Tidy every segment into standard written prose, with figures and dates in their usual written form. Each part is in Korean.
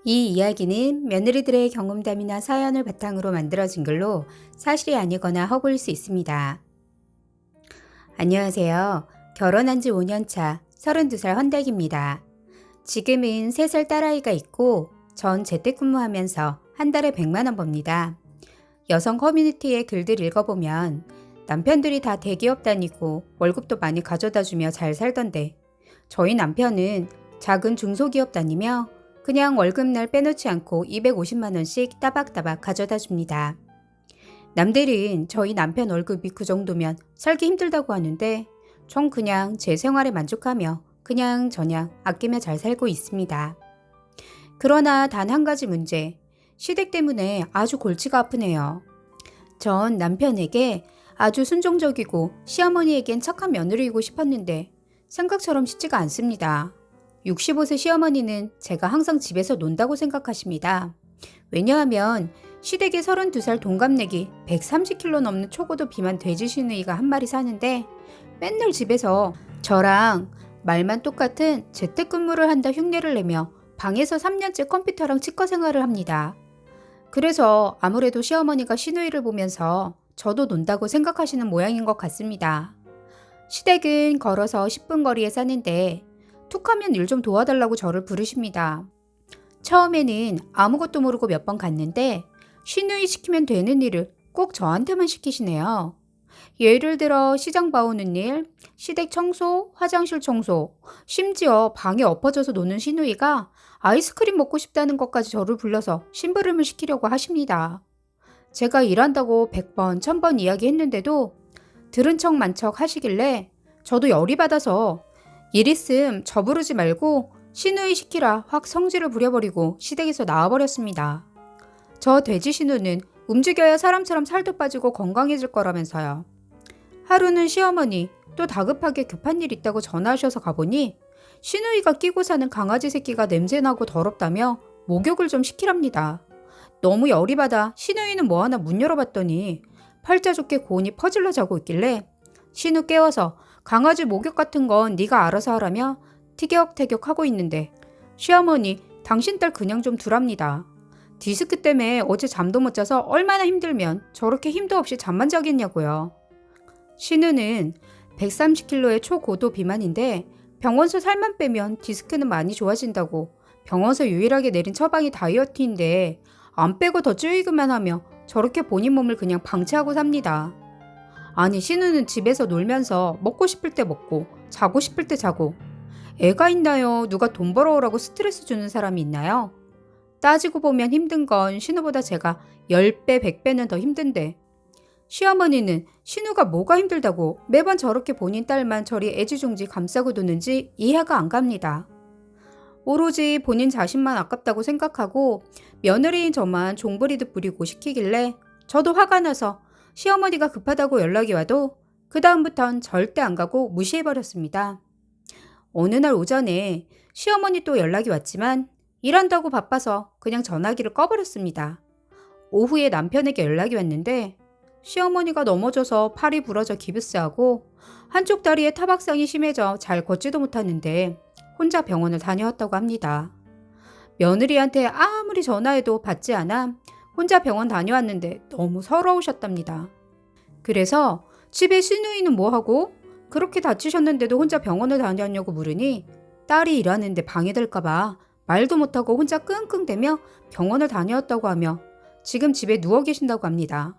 이 이야기는 며느리들의 경험담이나 사연을 바탕으로 만들어진 글로 사실이 아니거나 허구일 수 있습니다. 안녕하세요. 결혼한 지 5년 차 32살 헌댁입니다. 지금은 3살 딸아이가 있고 전 재택근무하면서 한 달에 100만 원 법니다. 여성 커뮤니티의 글들 읽어보면 남편들이 다 대기업 다니고 월급도 많이 가져다주며 잘 살던데 저희 남편은 작은 중소기업 다니며 그냥 월급날 빼놓지 않고 250만 원씩 따박따박 가져다 줍니다. 남들은 저희 남편 월급이 그 정도면 살기 힘들다고 하는데 전 그냥 제 생활에 만족하며 그냥 저냥 아끼며 잘 살고 있습니다. 그러나 단 한 가지 문제, 시댁 때문에 아주 골치가 아프네요. 전 남편에게 아주 순종적이고 시어머니에겐 착한 며느리이고 싶었는데 생각처럼 쉽지가 않습니다. 65세 시어머니는 제가 항상 집에서 논다고 생각하십니다. 왜냐하면 시댁에 32살 동갑내기 130kg 넘는 초고도 비만 돼지 시누이가 한 마리 사는데 맨날 집에서 저랑 말만 똑같은 재택근무를 한다 흉내를 내며 방에서 3년째 컴퓨터랑 치과 생활을 합니다. 그래서 아무래도 시어머니가 시누이를 보면서 저도 논다고 생각하시는 모양인 것 같습니다. 시댁은 걸어서 10분 거리에 사는데 툭하면 일 좀 도와달라고 저를 부르십니다. 처음에는 아무것도 모르고 몇 번 갔는데 시누이 시키면 되는 일을 꼭 저한테만 시키시네요. 예를 들어 시장 봐오는 일, 시댁 청소, 화장실 청소, 심지어 방에 엎어져서 노는 시누이가 아이스크림 먹고 싶다는 것까지 저를 불러서 심부름을 시키려고 하십니다. 제가 일한다고 100번, 1000번 이야기했는데도 들은 척 만척 하시길래 저도 열이 받아서 일 있음 저 부르지 말고 시누이 시키라 확 성질을 부려버리고 시댁에서 나와버렸습니다. 저 돼지 시누는 움직여야 사람처럼 살도 빠지고 건강해질 거라면서요. 하루는 시어머니 또 다급하게 급한 일 있다고 전화하셔서 가보니 시누이가 끼고 사는 강아지 새끼가 냄새나고 더럽다며 목욕을 좀 시키랍니다. 너무 열이 받아 시누이는 뭐하나 문 열어봤더니 팔자 좋게 고온이 퍼질러 자고 있길래 시누 깨워서 강아지 목욕 같은 건 네가 알아서 하라며 티격태격하고 있는데 시어머니 당신 딸 그냥 좀 두랍니다. 디스크 때문에 어제 잠도 못 자서 얼마나 힘들면 저렇게 힘도 없이 잠만 자겠냐고요. 시누는 130kg의 초고도 비만인데 병원서 살만 빼면 디스크는 많이 좋아진다고 병원서 유일하게 내린 처방이 다이어트인데 안 빼고 더 찌우기만 하며 저렇게 본인 몸을 그냥 방치하고 삽니다. 아니 시누는 집에서 놀면서 먹고 싶을 때 먹고 자고 싶을 때 자고 애가 있나요? 누가 돈 벌어오라고 스트레스 주는 사람이 있나요? 따지고 보면 힘든 건 시누보다 제가 10배, 100배는 더 힘든데 시어머니는 시누가 뭐가 힘들다고 매번 저렇게 본인 딸만 저리 애지중지 감싸고 두는지 이해가 안 갑니다. 오로지 본인 자신만 아깝다고 생각하고 며느리인 저만 종부리듯 부리고 시키길래 저도 화가 나서 시어머니가 급하다고 연락이 와도 그 다음부턴 절대 안 가고 무시해버렸습니다. 어느 날 오전에 시어머니 또 연락이 왔지만 일한다고 바빠서 그냥 전화기를 꺼버렸습니다. 오후에 남편에게 연락이 왔는데 시어머니가 넘어져서 팔이 부러져 기부스하고 한쪽 다리에 타박상이 심해져 잘 걷지도 못하는데 혼자 병원을 다녀왔다고 합니다. 며느리한테 아무리 전화해도 받지 않아 혼자 병원 다녀왔는데 너무 서러우셨답니다. 그래서 집에 시누이는 뭐하고 그렇게 다치셨는데도 혼자 병원을 다녔냐고 물으니 딸이 일하는데 방해될까봐 말도 못하고 혼자 끙끙대며 병원을 다녀왔다고 하며 지금 집에 누워 계신다고 합니다.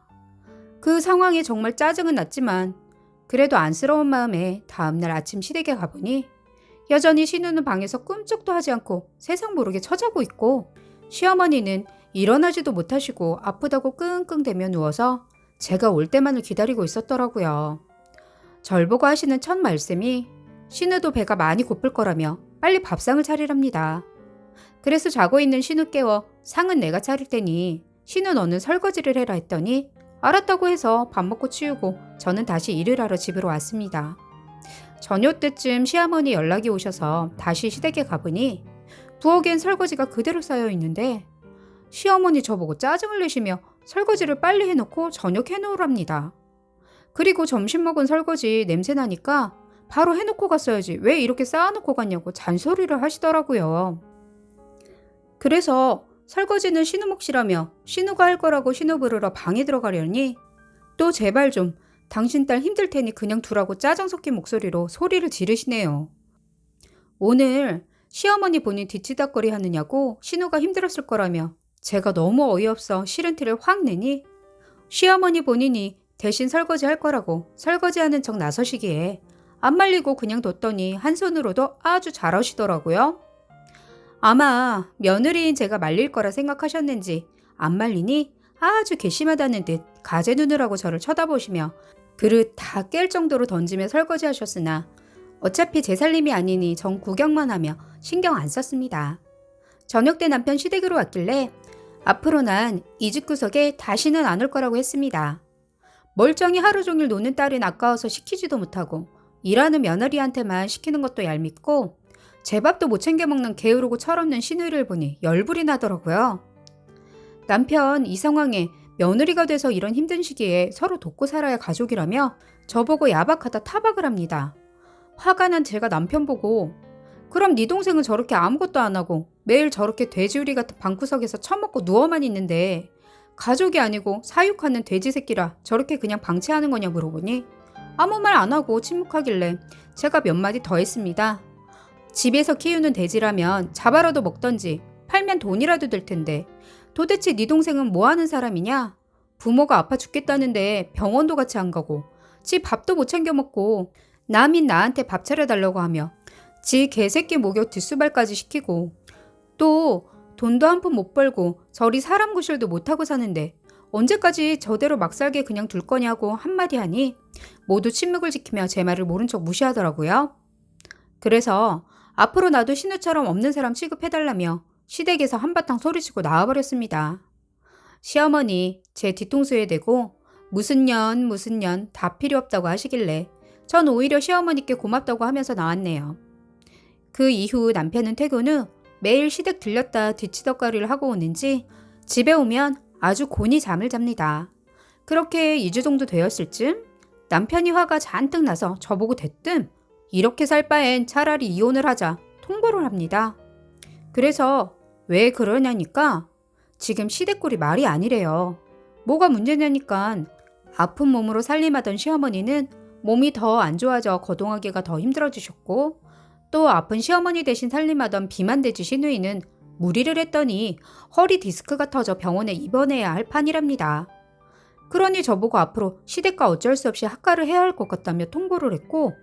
그 상황에 정말 짜증은 났지만 그래도 안쓰러운 마음에 다음날 아침 시댁에 가보니 여전히 시누는 방에서 꿈쩍도 하지 않고 세상 모르게 처자고 있고 시어머니는 일어나지도 못하시고 아프다고 끙끙대며 누워서 제가 올 때만을 기다리고 있었더라고요. 절 보고 하시는 첫 말씀이 시누도 배가 많이 고플 거라며 빨리 밥상을 차리랍니다. 그래서 자고 있는 시누 깨워 상은 내가 차릴 테니 시누 너는 설거지를 해라 했더니 알았다고 해서 밥 먹고 치우고 저는 다시 일을 하러 집으로 왔습니다. 저녁 때쯤 시어머니 연락이 오셔서 다시 시댁에 가보니 부엌엔 설거지가 그대로 쌓여 있는데 시어머니 저보고 짜증을 내시며 설거지를 빨리 해놓고 저녁 해놓으랍니다. 그리고 점심 먹은 설거지 냄새나니까 바로 해놓고 갔어야지 왜 이렇게 쌓아놓고 갔냐고 잔소리를 하시더라고요. 그래서 설거지는 신우 몫이라며 신우가 할 거라고 신우 부르러 방에 들어가려니 또 제발 좀 당신 딸 힘들 테니 그냥 두라고 짜증 섞인 목소리로 소리를 지르시네요. 오늘 시어머니 본인 뒤치다거리 하느냐고 신우가 힘들었을 거라며 제가 너무 어이없어 싫은 티를 확 내니 시어머니 본인이 대신 설거지 할 거라고 설거지하는 척 나서시기에 안 말리고 그냥 뒀더니 한 손으로도 아주 잘하시더라고요. 아마 며느리인 제가 말릴 거라 생각하셨는지 안 말리니 아주 괘씸하다는 듯 가재 눈을 하고 저를 쳐다보시며 그릇 다 깰 정도로 던지며 설거지 하셨으나 어차피 제 살림이 아니니 정 구경만 하며 신경 안 썼습니다. 저녁 때 남편 시댁으로 왔길래 앞으로 난 이 집구석에 다시는 안 올 거라고 했습니다. 멀쩡히 하루 종일 노는 딸은 아까워서 시키지도 못하고 일하는 며느리한테만 시키는 것도 얄밉고 제 밥도 못 챙겨 먹는 게으르고 철없는 시누이를 보니 열불이 나더라고요. 남편 이 상황에 며느리가 돼서 이런 힘든 시기에 서로 돕고 살아야 가족이라며 저보고 야박하다 타박을 합니다. 화가 난 제가 남편 보고 그럼 네 동생은 저렇게 아무것도 안 하고 매일 저렇게 돼지우리 같은 방구석에서 처먹고 누워만 있는데 가족이 아니고 사육하는 돼지 새끼라 저렇게 그냥 방치하는 거냐 물어보니 아무 말 안 하고 침묵하길래 제가 몇 마디 더 했습니다. 집에서 키우는 돼지라면 잡아라도 먹던지 팔면 돈이라도 될 텐데 도대체 네 동생은 뭐 하는 사람이냐? 부모가 아파 죽겠다는데 병원도 같이 안 가고 지 밥도 못 챙겨 먹고 남인 나한테 밥 차려달라고 하며 지 개새끼 목욕 뒷수발까지 시키고 또 돈도 한 푼 못 벌고 저리 사람 구실도 못하고 사는데 언제까지 저대로 막 살게 그냥 둘 거냐고 한마디 하니 모두 침묵을 지키며 제 말을 모른 척 무시하더라고요. 그래서 앞으로 나도 신우처럼 없는 사람 취급해달라며 시댁에서 한바탕 소리치고 나와버렸습니다. 시어머니 제 뒤통수에 대고 무슨 년 다 필요 없다고 하시길래 전 오히려 시어머니께 고맙다고 하면서 나왔네요. 그 이후 남편은 퇴근 후 매일 시댁 들렸다 뒤치덕거리를 하고 오는지 집에 오면 아주 곤히 잠을 잡니다. 그렇게 2주 정도 되었을 쯤 남편이 화가 잔뜩 나서 저보고 대뜸 이렇게 살 바엔 차라리 이혼을 하자 통보를 합니다. 그래서 왜 그러냐니까 지금 시댁 꼴이 말이 아니래요. 뭐가 문제냐니까 아픈 몸으로 살림하던 시어머니는 몸이 더 안 좋아져 거동하기가 더 힘들어지셨고 또 아픈 시어머니 대신 살림하던 비만돼지 시누이는 무리를 했더니 허리 디스크가 터져 병원에 입원해야 할 판이랍니다. 그러니 저보고 앞으로 시댁과 어쩔 수 없이 학가를 해야 할 것 같다며 통보를 했고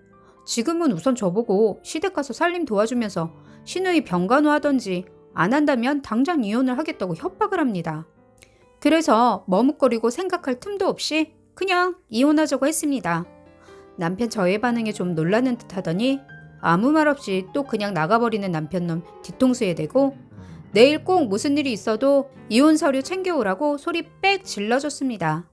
지금은 우선 저보고 시댁 가서 살림 도와주면서 시누이 병간호하던지 안 한다면 당장 이혼을 하겠다고 협박을 합니다. 그래서 머뭇거리고 생각할 틈도 없이 그냥 이혼하자고 했습니다. 남편 저의 반응에 좀 놀라는 듯 하더니 아무 말 없이 또 그냥 나가버리는 남편놈 뒤통수에 대고 내일 꼭 무슨 일이 있어도 이혼 서류 챙겨오라고 소리 빽 질러줬습니다.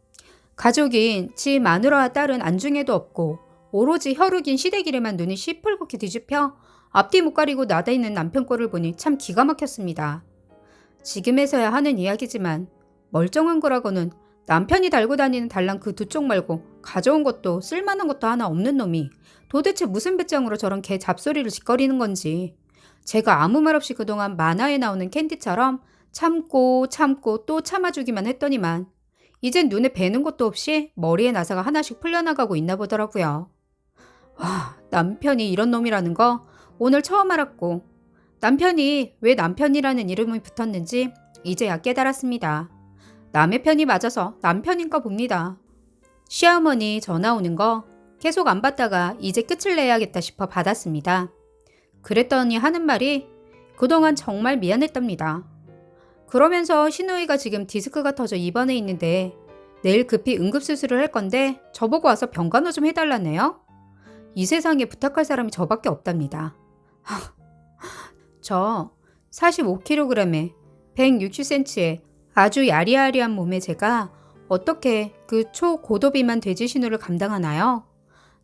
가족인 지 마누라와 딸은 안중에도 없고 오로지 혈육인 시댁일에만 눈이 시뻘겋게 뒤집혀 앞뒤 못 가리고 나대있는 남편 꼴을 보니 참 기가 막혔습니다. 지금에서야 하는 이야기지만 멀쩡한 거라고는 남편이 달고 다니는 달랑 그 두 쪽 말고 가져온 것도 쓸만한 것도 하나 없는 놈이 도대체 무슨 배짱으로 저런 개 잡소리를 짓거리는 건지 제가 아무 말 없이 그동안 만화에 나오는 캔디처럼 참고 또 참아주기만 했더니만 이젠 눈에 뵈는 것도 없이 머리에 나사가 하나씩 풀려나가고 있나 보더라고요. 와, 남편이 이런 놈이라는 거 오늘 처음 알았고 남편이 왜 남편이라는 이름이 붙었는지 이제야 깨달았습니다. 남의 편이 맞아서 남편인가 봅니다. 시어머니 전화 오는 거 계속 안 받다가 이제 끝을 내야겠다 싶어 받았습니다. 그랬더니 하는 말이 그동안 정말 미안했답니다. 그러면서 시누이가 지금 디스크가 터져 입원해 있는데 내일 급히 응급수술을 할 건데 저보고 와서 병간호 좀 해달라네요. 이 세상에 부탁할 사람이 저밖에 없답니다. 저 45kg에 160cm에 아주 야리야리한 몸에 제가 어떻게 그 초고도비만 돼지 신우를 감당하나요?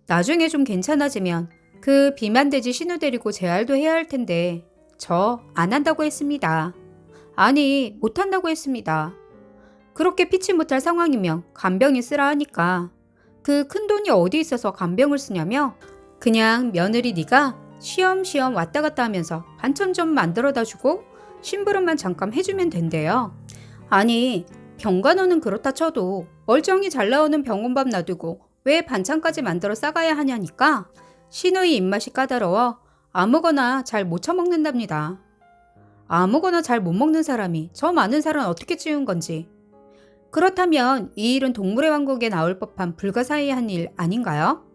나중에 좀 괜찮아지면 그 비만 돼지 신우 데리고 재활도 해야 할 텐데 저 안 한다고 했습니다. 아니 못한다고 했습니다. 그렇게 피치 못할 상황이면 간병인 쓰라 하니까 그 큰돈이 어디 있어서 간병을 쓰냐며 그냥 며느리 네가 쉬엄쉬엄 왔다 갔다 하면서 반찬 좀 만들어다 주고 심부름만 잠깐 해주면 된대요. 아니, 병간호는 그렇다 쳐도 멀쩡히 잘 나오는 병원밥 놔두고 왜 반찬까지 만들어 싸가야 하냐니까 시누이 입맛이 까다로워 아무거나 잘 못 처먹는답니다. 아무거나 잘 못 먹는 사람이 저 많은 살은 어떻게 치운 건지. 그렇다면 이 일은 동물의 왕국에 나올 법한 불가사의한 일 아닌가요?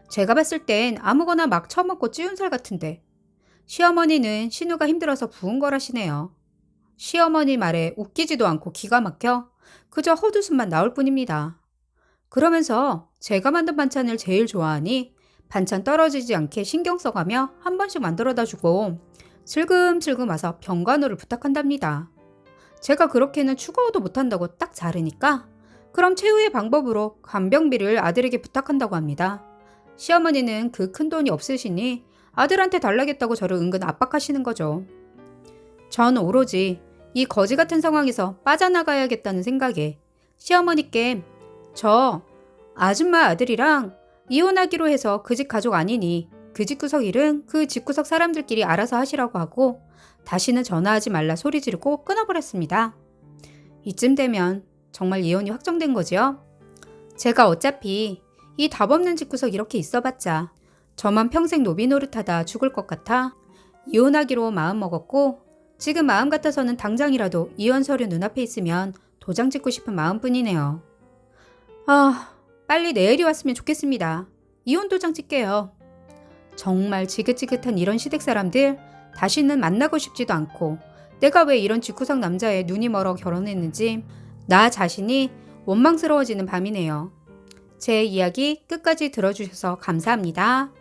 제가 봤을 땐 아무거나 막 처먹고 찌운 살 같은데. 시어머니는 신우가 힘들어서 부은 거라시네요. 시어머니 말에 웃기지도 않고 기가 막혀 그저 헛웃음만 나올 뿐입니다. 그러면서 제가 만든 반찬을 제일 좋아하니 반찬 떨어지지 않게 신경 써가며 한 번씩 만들어다 주고 슬금슬금 와서 병간호를 부탁한답니다. 제가 그렇게는 추가도 못한다고 딱 자르니까 그럼 최후의 방법으로 간병비를 아들에게 부탁한다고 합니다. 시어머니는 그 큰 돈이 없으시니 아들한테 달라겠다고 저를 은근 압박하시는 거죠. 전 오로지 이 거지 같은 상황에서 빠져나가야겠다는 생각에 시어머니께 저 아줌마 아들이랑 이혼하기로 해서 그 집 가족 아니니 그 집구석 일은 그 집구석 사람들끼리 알아서 하시라고 하고 다시는 전화하지 말라 소리 지르고 끊어버렸습니다. 이쯤 되면 정말 이혼이 확정된 거지요? 제가 어차피 이 답 없는 집구석 이렇게 있어봤자 저만 평생 노비 노릇하다 죽을 것 같아 이혼하기로 마음먹었고 지금 마음 같아서는 당장이라도 이혼 서류 눈앞에 있으면 도장 찍고 싶은 마음뿐이네요. 빨리 내일이 왔으면 좋겠습니다. 이혼 도장 찍게요. 정말 지긋지긋한 이런 시댁 사람들 다시는 만나고 싶지도 않고 내가 왜 이런 집구석 남자에 눈이 멀어 결혼했는지 나 자신이 원망스러워지는 밤이네요. 제 이야기 끝까지 들어주셔서 감사합니다.